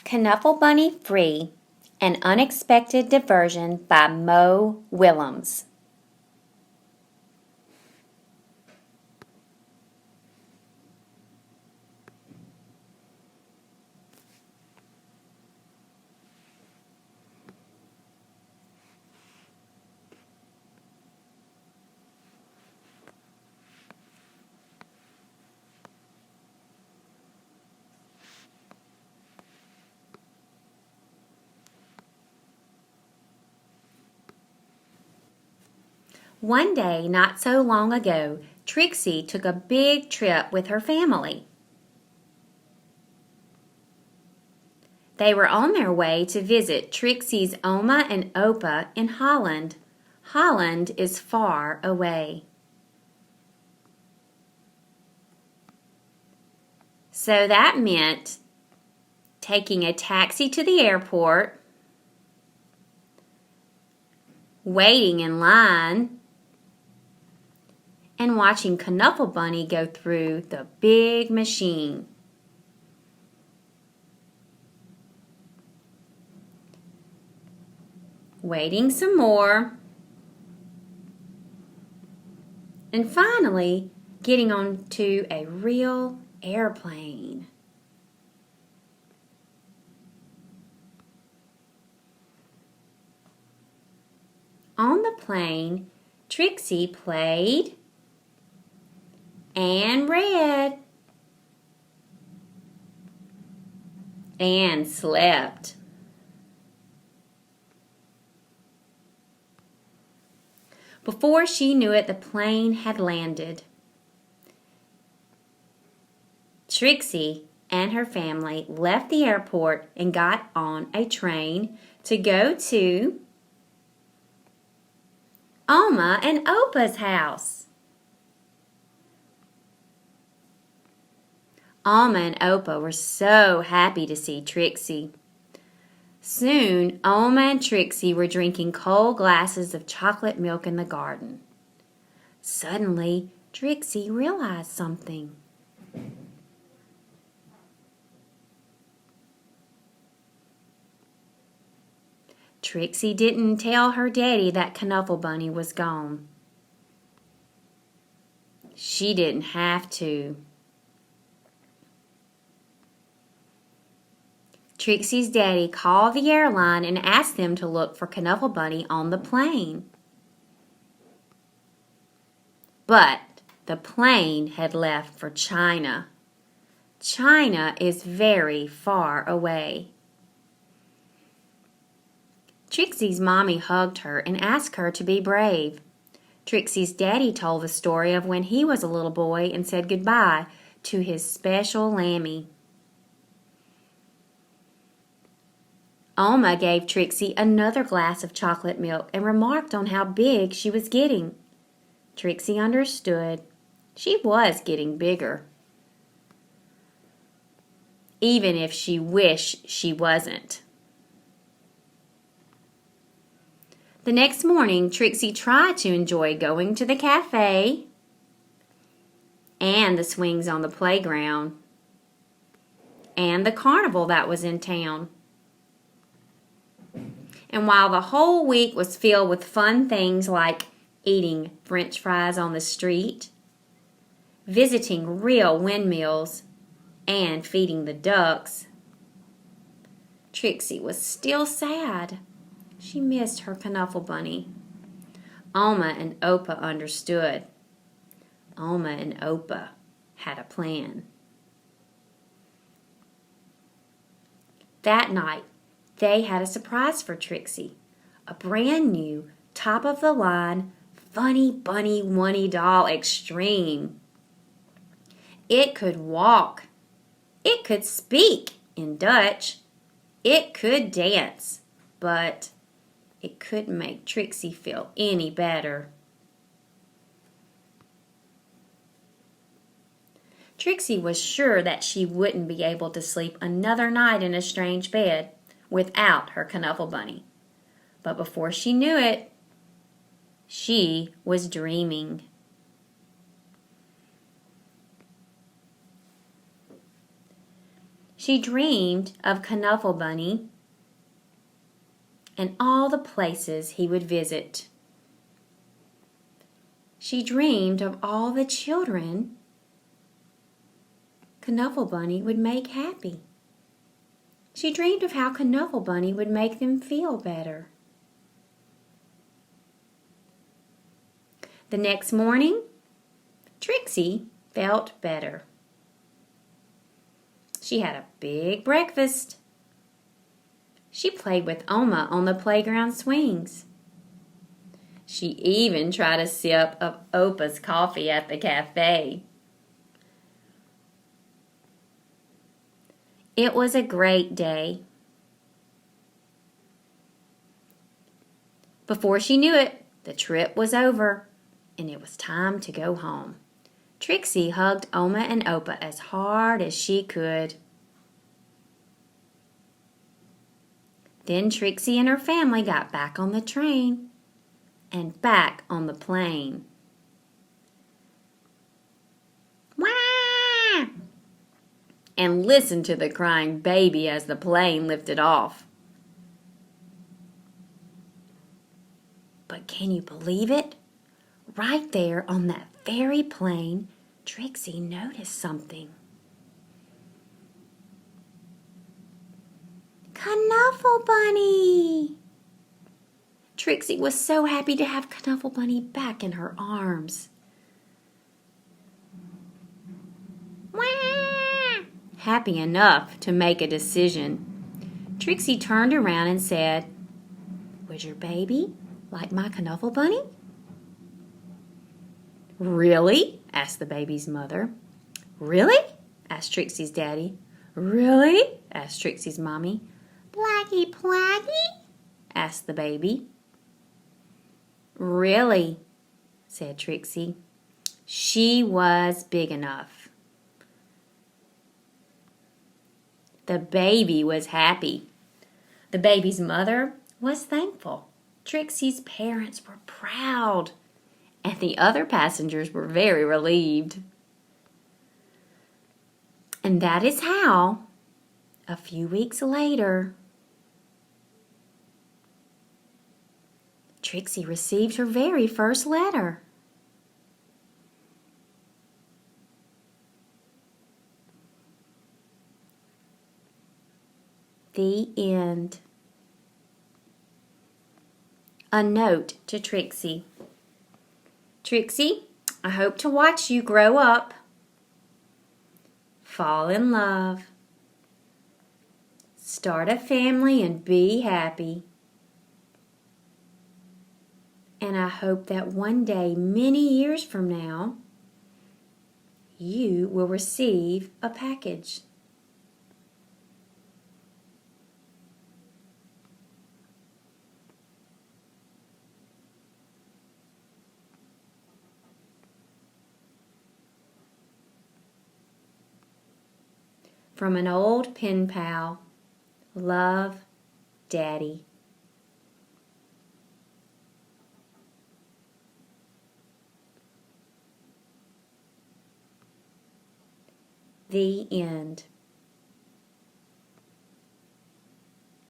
Knuffle Bunny Free, An Unexpected Diversion by Mo Willems. One day, not so long ago, Trixie took a big trip with her family. They were on their way to visit Trixie's Oma and Opa in Holland. Holland is far away. So that meant taking a taxi to the airport, waiting in line, and watching Knuffle Bunny go through the big machine. Waiting some more, and finally getting onto a real airplane. On the plane, Trixie played and read and slept. Before she knew it, the plane had landed. Trixie and her family left the airport and got on a train to go to Oma and Opa's house. Oma and Opa were so happy to see Trixie. Soon, Oma and Trixie were drinking cold glasses of chocolate milk in the garden. Suddenly, Trixie realized something. Trixie didn't tell her daddy that Knuffle Bunny was gone. She didn't have to. Trixie's daddy called the airline and asked them to look for Knuffle Bunny on the plane. But the plane had left for China. China is very far away. Trixie's mommy hugged her and asked her to be brave. Trixie's daddy told the story of when he was a little boy and said goodbye to his special Lammy. Oma gave Trixie another glass of chocolate milk and remarked on how big she was getting. Trixie understood. She was getting bigger, even if she wished she wasn't. The next morning, Trixie tried to enjoy going to the cafe and the swings on the playground and the carnival that was in town. And while the whole week was filled with fun things like eating French fries on the street, visiting real windmills, and feeding the ducks, Trixie was still sad. She missed her Knuffle Bunny. Oma and Opa understood. Oma and Opa had a plan. That night, they had a surprise for Trixie. A brand new, top-of-the-line, Funny Bunny Wunny Doll Extreme. It could walk. It could speak in Dutch. It could dance. But it couldn't make Trixie feel any better. Trixie was sure that she wouldn't be able to sleep another night in a strange bed without her Knuffle Bunny. But before she knew it, she was dreaming. She dreamed of Knuffle Bunny and all the places he would visit. She dreamed of all the children Knuffle Bunny would make happy. She dreamed of how Knuffle Bunny would make them feel better. The next morning, Trixie felt better. She had a big breakfast. She played with Oma on the playground swings. She even tried a sip of Opa's coffee at the cafe. It was a great day. Before she knew it, the trip was over, and it was time to go home. Trixie hugged Oma and Opa as hard as she could. Then Trixie and her family got back on the train and back on the plane. Wah! And listened to the crying baby as the plane lifted off. But can you believe it? Right there on that very plane, Trixie noticed something. Knuffle Bunny! Trixie was so happy to have Knuffle Bunny back in her arms. Wah! Happy enough to make a decision, Trixie turned around and said, "Would your baby like my Knuffle Bunny?" "Really?" asked the baby's mother. "Really?" asked Trixie's daddy. "Really?" asked Trixie's mommy. "Blackie Plaggy?" asked the baby. "Really," said Trixie. She was big enough. The baby was happy. The baby's mother was thankful. Trixie's parents were proud, and the other passengers were very relieved. And that is how, a few weeks later, Trixie received her very first letter. The end. A note to Trixie. Trixie, I hope to watch you grow up, fall in love, start a family and be happy. And I hope that one day, many years from now, you will receive a package. From an old pen pal, love, Daddy. The end.